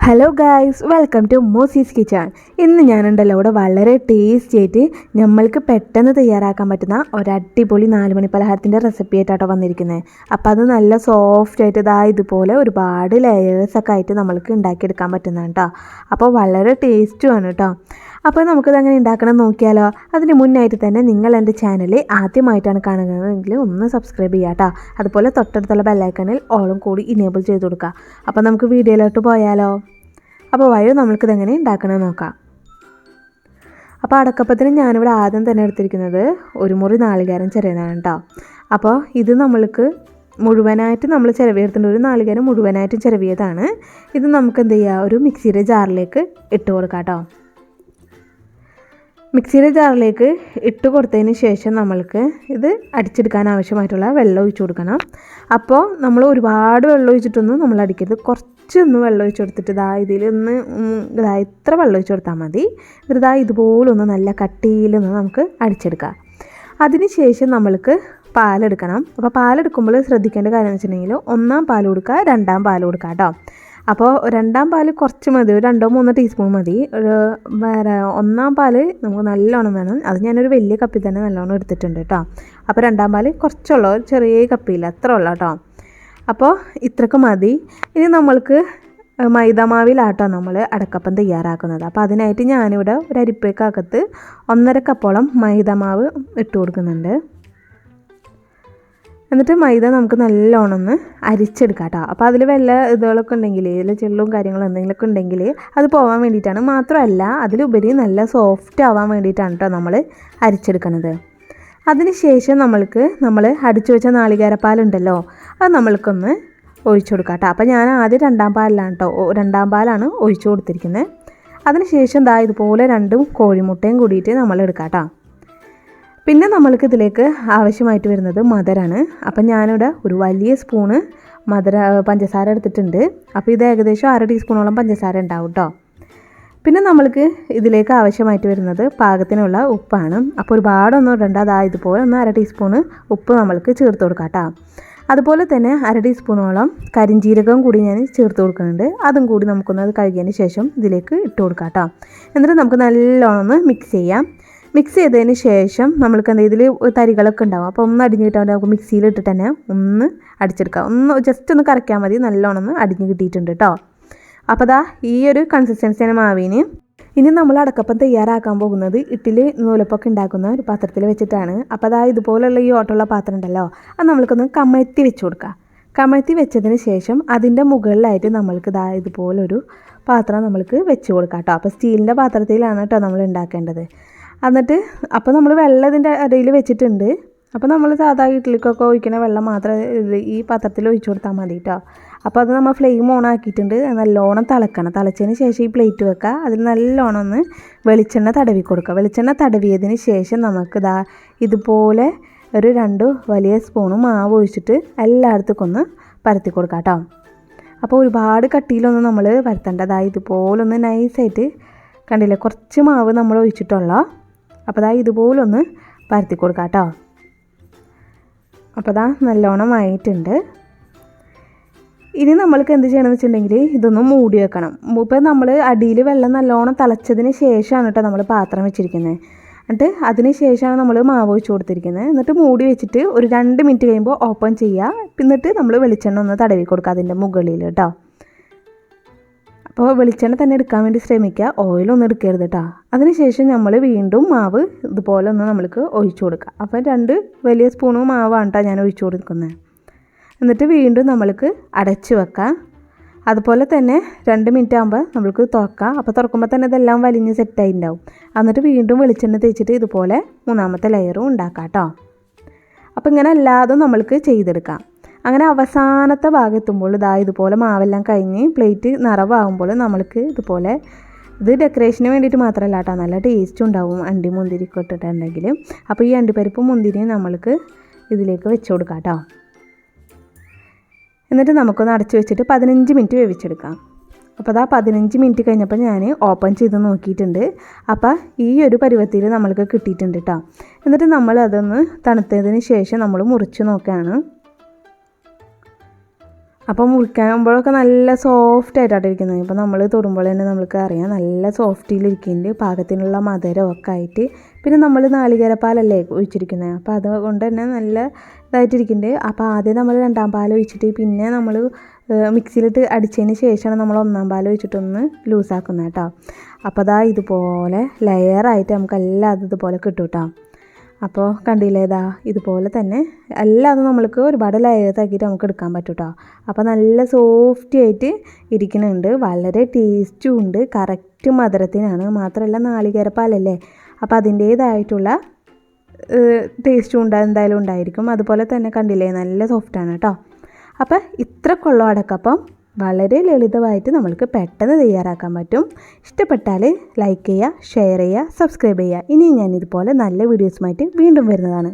Hello guys, welcome to Moosi's kitchen. ഇന്ന് ഞാനുണ്ടല്ലോ ഇവിടെ വളരെ ടേസ്റ്റി ആയിട്ട് നമ്മൾക്ക് പെട്ടെന്ന് തയ്യാറാക്കാൻ പറ്റുന്ന ഒരു അടിപൊളി 4 മണി പലഹാരത്തിൻ്റെ റെസിപ്പി ആയിട്ടാണ് വന്നിരിക്കുന്നത്. അപ്പോൾ അത് നല്ല സോഫ്റ്റ് ആയിട്ട് ഇതുപോലെ ഒരുപാട് ലെയേഴ്സൊക്കെ ആയിട്ട് നമ്മൾക്ക് ഉണ്ടാക്കിയെടുക്കാൻ പറ്റുന്നതാണ് കേട്ടോ. അപ്പോൾ വളരെ ടേസ്റ്റുമാണ് കേട്ടോ. അപ്പോൾ നമുക്കിതങ്ങനെ ഉണ്ടാക്കണം നോക്കിയാലോ. അതിന് മുന്നായിട്ട് തന്നെ നിങ്ങൾ എൻ്റെ ചാനൽ ആദ്യമായിട്ടാണ് കാണുന്നതെങ്കിൽ ഒന്ന് സബ്സ്ക്രൈബ് ചെയ്യുക കേട്ടോ. അതുപോലെ തൊട്ടടുത്തുള്ള ബെല്ലൈക്കണിൽ ഓളും കൂടി ഇനേബിൾ ചെയ്ത് കൊടുക്കുക. അപ്പോൾ നമുക്ക് വീഡിയോയിലോട്ട് പോയാലോ. അപ്പോൾ നമ്മൾക്കിതെങ്ങനെ ഉണ്ടാക്കണമെന്ന് നോക്കാം. അപ്പോൾ അടക്കപ്പത്തിന് ഞാനിവിടെ ആദ്യം തന്നെ എടുത്തിരിക്കുന്നത് ഒരു മുറി നാളികേരം ചിരവിയതാണ് കേട്ടോ. അപ്പോൾ ഇത് നമ്മൾക്ക് മുഴുവനായിട്ട് നമ്മൾ ചിരവിയെടുത്തിട്ടുണ്ട്. ഒരു നാളികേരം മുഴുവനായിട്ടും ചിരവിയതാണ്. ഇത് നമുക്ക് എന്ത് ചെയ്യുക, ഒരു മിക്സിയുടെ ജാറിലേക്ക് ഇട്ട് കൊടുക്കാം കേട്ടോ. മിക്സിയുടെ ജാറിലേക്ക് ഇട്ട് കൊടുത്തതിന് ശേഷം നമ്മൾക്ക് ഇത് അടിച്ചെടുക്കാൻ ആവശ്യമായിട്ടുള്ള വെള്ളം ഒഴിച്ചു കൊടുക്കണം. അപ്പോൾ നമ്മൾ ഒരുപാട് വെള്ളം ഒഴിച്ചിട്ടൊന്നും നമ്മൾ അടിക്കരുത്. കുറച്ചൊന്ന് വെള്ളം ഒഴിച്ച് കൊടുത്തിട്ട് ഇതിലൊന്ന് ഇത്ര വെള്ളം ഒഴിച്ച് കൊടുത്താൽ മതി. എന്നിട്ട് ഇതുപോലൊന്ന് നല്ല കട്ടിയിലൊന്ന് നമുക്ക് അടിച്ചെടുക്കാം. അതിന് ശേഷം നമ്മൾക്ക് പാലെടുക്കണം. അപ്പോൾ പാലെടുക്കുമ്പോൾ ശ്രദ്ധിക്കേണ്ട കാര്യം എന്ന് വെച്ചിട്ടുണ്ടെങ്കിൽ 1-ാം പാൽ കൊടുക്കുക, 2-ാം പാൽ കൊടുക്കുക കേട്ടോ. അപ്പോൾ 2-ാം പാൽ കുറച്ച് മതി, ഒരു 2-3 ടീസ്പൂൺ മതി. വേറെ 1-ാം പാൽ നമുക്ക് നല്ലോണം വേണം. അത് ഞാനൊരു വലിയ കപ്പിൽ തന്നെ നല്ലോണം എടുത്തിട്ടുണ്ട് കേട്ടോ. അപ്പോൾ 2-ാം പാൽ കുറച്ചുള്ള ഒരു ചെറിയ കപ്പില്ല, അത്ര ഉള്ള കേട്ടോ. അപ്പോൾ ഇത്രയ്ക്ക് മതി. ഇനി നമ്മൾക്ക് മൈദമാവിലാട്ടോ നമ്മൾ അടക്കപ്പം തയ്യാറാക്കുന്നത്. അപ്പോൾ അതിനായിട്ട് ഞാനിവിടെ ഒരു അരിപ്പയ്ക്കകത്ത് 1.5 കപ്പോളം മൈദമാവ് ഇട്ട് കൊടുക്കുന്നുണ്ട്. എന്നിട്ട് മൈദ നമുക്ക് നല്ലോണം ഒന്ന് അരിച്ചെടുക്കാം കേട്ടോ. അപ്പോൾ അതിൽ വല്ല ഇതുകളൊക്കെ ഉണ്ടെങ്കിൽ, ഇതിൽ ചെള്ളും കാര്യങ്ങളും എന്തെങ്കിലുമൊക്കെ ഉണ്ടെങ്കിൽ അത് പോകാൻ വേണ്ടിയിട്ടാണ്. മാത്രമല്ല അതിലുപരി നല്ല സോഫ്റ്റ് ആവാൻ വേണ്ടിയിട്ടാണ് കേട്ടോ നമ്മൾ അരിച്ചെടുക്കുന്നത്. അതിന് ശേഷം നമ്മൾ അടിച്ചു വെച്ച നാളികേരപ്പാലുണ്ടല്ലോ, അത് നമ്മൾക്കൊന്ന് ഒഴിച്ചു കൊടുക്കാം കേട്ടോ. അപ്പോൾ ഞാൻ ആദ്യം 2-ാം പാലിലാണ് കേട്ടോ, 2-ാം പാലാണ് ഒഴിച്ചു കൊടുത്തിരിക്കുന്നത്. അതിന് ശേഷം ഇതുപോലെ 2 കോഴിമുട്ടയും കൂടിയിട്ട് നമ്മൾ എടുക്കാം കേട്ടോ. പിന്നെ നമ്മൾക്ക് ഇതിലേക്ക് ആവശ്യമായിട്ട് വരുന്നത് മധുരമാണ്. അപ്പം ഞാനിവിടെ ഒരു വലിയ സ്പൂണ് പഞ്ചസാര എടുത്തിട്ടുണ്ട്. അപ്പോൾ ഇത് ഏകദേശം 1/2 ടീസ്പൂണോളം പഞ്ചസാര ഉണ്ടാവും കേട്ടോ. പിന്നെ നമ്മൾക്ക് ഇതിലേക്ക് ആവശ്യമായിട്ട് വരുന്നത് പാകത്തിനുള്ള ഉപ്പാണ്. അപ്പോൾ ഒരുപാടൊന്നും ഇടണ്ട. ഇതുപോലെ 1/2 ടീസ്പൂണ് ഉപ്പ് നമ്മൾക്ക് ചേർത്ത് കൊടുക്കാം കേട്ടോ. അതുപോലെ തന്നെ 1/2 ടീസ്പൂണോളം കരിഞ്ജീരകം കൂടി ഞാൻ ചേർത്ത് കൊടുക്കുന്നുണ്ട്. അതും കൂടി നമുക്കൊന്ന് കഴുകിയതിന് ശേഷം ഇതിലേക്ക് ഇട്ട് കൊടുക്കാം കേട്ടോ. എന്നിട്ട് നമുക്ക് നല്ലോണം ഒന്ന് മിക്സ് ചെയ്യാം. മിക്സ് ചെയ്തതിന് ശേഷം നമ്മൾക്ക് ഇതിൽ തരികളൊക്കെ ഉണ്ടാവും. അപ്പോൾ ഒന്ന് അടിഞ്ഞ് കിട്ടാൻ നമുക്ക് മിക്സിയിൽ ഇട്ടിട്ട് തന്നെ ഒന്ന് അടിച്ചെടുക്കാം. ജസ്റ്റ് ഒന്ന് കറക്കാൻ മതി. നല്ലോണം ഒന്ന് അടിഞ്ഞ് കിട്ടിയിട്ടുണ്ട് കേട്ടോ. അപ്പോൾ ഈ ഒരു കൺസിസ്റ്റൻസിയാണ് മാവിന്. ഇനി നമ്മൾ അടക്കപ്പം തയ്യാറാക്കാൻ പോകുന്നത് ഇഡ്ഡലി നൂലപ്പൊക്കെ ഉണ്ടാക്കുന്ന ഒരു പാത്രത്തിൽ വെച്ചിട്ടാണ്. അപ്പോൾ ഇതുപോലുള്ള ഈ ഓട്ടമുള്ള പാത്രം ഉണ്ടല്ലോ, അത് നമ്മൾക്കൊന്ന് കമഴ്ത്തി വെച്ച് കൊടുക്കാം. കമഴ്ത്തി വെച്ചതിന് ശേഷം അതിൻ്റെ മുകളിലായിട്ട് നമ്മൾക്ക് ഇതുപോലൊരു പാത്രം നമ്മൾക്ക് വെച്ച് കൊടുക്കാം കേട്ടോ. അപ്പോൾ സ്റ്റീലിൻ്റെ പാത്രത്തിലാണ് കേട്ടോ നമ്മൾ ഉണ്ടാക്കേണ്ടത്. എന്നിട്ട് അപ്പോൾ നമ്മൾ വെള്ളം ഇതിൻ്റെ ഇടയിൽ വെച്ചിട്ടുണ്ട്. അപ്പോൾ നമ്മൾ സാധാ ഇഡ്ഡലിക്കൊക്കെ ഒഴിക്കുന്ന വെള്ളം മാത്രം ഈ പാത്രത്തിൽ ഒഴിച്ചു കൊടുത്താൽ മതി കേട്ടോ. അപ്പോൾ അത് നമ്മൾ ഫ്ലെയിം ഓൺ ആക്കിയിട്ടുണ്ട്. നല്ലോണം തിളക്കണം. തിളച്ചതിന് ശേഷം ഈ പ്ലേറ്റ് വെക്കുക. അതിൽ നല്ലോണം ഒന്ന് വെളിച്ചെണ്ണ തടവി കൊടുക്കുക. വെളിച്ചെണ്ണ തടവിയതിന് ശേഷം നമുക്ക് ഇതുപോലെ ഒരു 2 വലിയ സ്പൂണ് മാവ് ഒഴിച്ചിട്ട് എല്ലായിടത്തേക്കും ഒന്ന് പരത്തി കൊടുക്കാം കേട്ടോ. അപ്പോൾ ഒരുപാട് കട്ടിയിലൊന്നും നമ്മൾ പരത്തേണ്ട. ഇതുപോലൊന്ന് നൈസായിട്ട് കണ്ടില്ലേ, കുറച്ച് മാവ് നമ്മൾ ഒഴിച്ചിട്ടുള്ളൂ. അപ്പോൾ ഇതുപോലൊന്ന് പരത്തി കൊടുക്കാം കേട്ടോ. അപ്പോൾ നല്ലോണം ആയിട്ടുണ്ട്. ഇനി നമ്മൾക്ക് എന്ത് ചെയ്യണമെന്ന് വെച്ചിട്ടുണ്ടെങ്കിൽ ഇതൊന്ന് മൂടി വെക്കണം. ഇപ്പോൾ നമ്മൾ അടിയിൽ വെള്ളം നല്ലോണം തിളച്ചതിന് ശേഷമാണ് കേട്ടോ നമ്മൾ പാത്രം വെച്ചിരിക്കുന്നത്. എന്നിട്ട് അതിന് ശേഷമാണ് നമ്മൾ മാവ് ഒഴിച്ച് കൊടുത്തിരിക്കുന്നത്. എന്നിട്ട് മൂടി വെച്ചിട്ട് ഒരു 2 മിനിറ്റ് കഴിയുമ്പോൾ ഓപ്പൺ ചെയ്യുക. എന്നിട്ട് നമ്മൾ വെളിച്ചെണ്ണ ഒന്ന് തടവി കൊടുക്കുക അതിൻ്റെ മുകളിൽ കേട്ടോ. അപ്പോൾ വെളിച്ചെണ്ണ തന്നെ എടുക്കാൻ വേണ്ടി ശ്രമിക്കുക, ഓയിലൊന്നും എടുക്കരുത് കേട്ടോ. അതിനുശേഷം നമ്മൾ വീണ്ടും മാവ് ഇതുപോലെ ഒന്ന് നമ്മൾക്ക് ഒഴിച്ചു കൊടുക്കുക. അപ്പോൾ 2 വലിയ സ്പൂണ് മാവാണ് കേട്ടോ ഞാൻ ഒഴിച്ചു കൊടുക്കുന്നത്. എന്നിട്ട് വീണ്ടും നമ്മൾക്ക് അടച്ച് വെക്കാം. അതുപോലെ തന്നെ 2 മിനിറ്റ് ആകുമ്പോൾ നമ്മൾക്ക് തുറക്കാം. അപ്പോൾ തുറക്കുമ്പോൾ തന്നെ ഇതെല്ലാം വലിഞ്ഞ് സെറ്റായിട്ടുണ്ടാവും. എന്നിട്ട് വീണ്ടും വെളിച്ചെണ്ണ തേച്ചിട്ട് ഇതുപോലെ 3-ാമത്തെ ലെയറും ഉണ്ടാക്കാം കേട്ടോ. അപ്പോൾ ഇങ്ങനെ എല്ലാതും നമ്മൾക്ക് ചെയ്തെടുക്കാം. അങ്ങനെ അവസാനത്തെ ഭാഗം എത്തുമ്പോൾ ഇതുപോലെ മാവെല്ലാം കഴിഞ്ഞ് പ്ലേറ്റ് നിറവാകുമ്പോൾ നമ്മൾക്ക് ഇതുപോലെ, ഇത് ഡെക്കറേഷന് വേണ്ടിയിട്ട് മാത്രമല്ല കേട്ടോ, നല്ല ടേസ്റ്റും ഉണ്ടാവും അണ്ടി മുന്തിരിയൊക്കെ ഇട്ടിട്ടുണ്ടെങ്കിൽ. അപ്പോൾ ഈ അണ്ടിപ്പരിപ്പും മുന്തിരിയും നമ്മൾക്ക് ഇതിലേക്ക് വെച്ച് കൊടുക്കാം കേട്ടോ. എന്നിട്ട് നമുക്കൊന്ന് അടച്ച് വെച്ചിട്ട് 15 മിനിറ്റ് വേവിച്ചെടുക്കാം. അപ്പോൾ 15 മിനിറ്റ് കഴിഞ്ഞപ്പോൾ ഞാൻ ഓപ്പൺ ചെയ്ത് നോക്കിയിട്ടുണ്ട്. അപ്പോൾ ഈ ഒരു പരുവത്തിൽ നമ്മൾക്ക് കിട്ടിയിട്ടുണ്ട് കേട്ടോ. എന്നിട്ട് നമ്മൾ അതൊന്ന് തണുത്തതിന് ശേഷം നമ്മൾ മുറിച്ച് നോക്കുകയാണ്. അപ്പം മുറിക്കുമ്പോഴൊക്കെ നല്ല സോഫ്റ്റ് ആയിട്ടാണ് ഇരിക്കുന്നത്. ഇപ്പോൾ നമ്മൾ തൊടുമ്പോൾ തന്നെ നമുക്ക് അറിയാം നല്ല സോഫ്റ്റിലിരിക്കുന്നുണ്ട്, പാകത്തിനുള്ള മധുരമൊക്കെ ആയിട്ട്. പിന്നെ നമ്മൾ നാളികേരപ്പാലല്ലേ ഒഴിച്ചിരിക്കുന്നത്, അപ്പോൾ അതുകൊണ്ട് തന്നെ നല്ല ഇതായിട്ടിരിക്കുന്നുണ്ട്. അപ്പോൾ ആദ്യം നമ്മൾ 2ാം പാൽ ഒഴിച്ചിട്ട് പിന്നെ നമ്മൾ മിക്സിയിലിട്ട് അടിച്ചതിന് ശേഷമാണ് നമ്മൾ 1ാം പാൽ ഒഴിച്ചിട്ടൊന്ന് ലൂസാക്കുന്നത് കേട്ടോ. അപ്പോൾ അതാ ഇതുപോലെ ലെയറായിട്ട് നമുക്ക് എല്ലാം ഇതുപോലെ കിട്ടും കേട്ടോ. അപ്പോൾ കണ്ടില്ലേ, ഇതാ ഇതുപോലെ തന്നെ എല്ലാം നമ്മൾക്ക് ഒരുപാട് ലെയേഴ്സ് ആക്കിയിട്ട് നമുക്ക് എടുക്കാൻ പറ്റും കേട്ടോ. അപ്പോൾ നല്ല സോഫ്റ്റ് ആയിട്ട് ഇരിക്കുന്നുണ്ട്, വളരെ ടേസ്റ്റും ഉണ്ട്, കറക്റ്റ് മധുരത്തിനാണ്. മാത്രമല്ല നാളികേരപ്പാലല്ലേ, അപ്പോൾ അതിൻ്റേതായിട്ടുള്ള ടേസ്റ്റും എന്തായാലും ഉണ്ടായിരിക്കും. അതുപോലെ തന്നെ കണ്ടില്ലേ നല്ല സോഫ്റ്റാണ് കേട്ടോ. അപ്പോൾ ഇത്രക്കുള്ള അടക്കപ്പം വളരെ ലളിതമായിട്ട് നമ്മൾക്ക് പെട്ടെന്ന് തയ്യാറാക്കാൻ പറ്റും. ഇഷ്ടപ്പെട്ടാൽ ലൈക്ക് ചെയ്യുക, ഷെയർ ചെയ്യുക, സബ്സ്ക്രൈബ് ചെയ്യുക. ഇനി ഞാൻ ഇതുപോലെ നല്ല വീഡിയോസുമായിട്ട് വീണ്ടും വരുന്നതാണ്.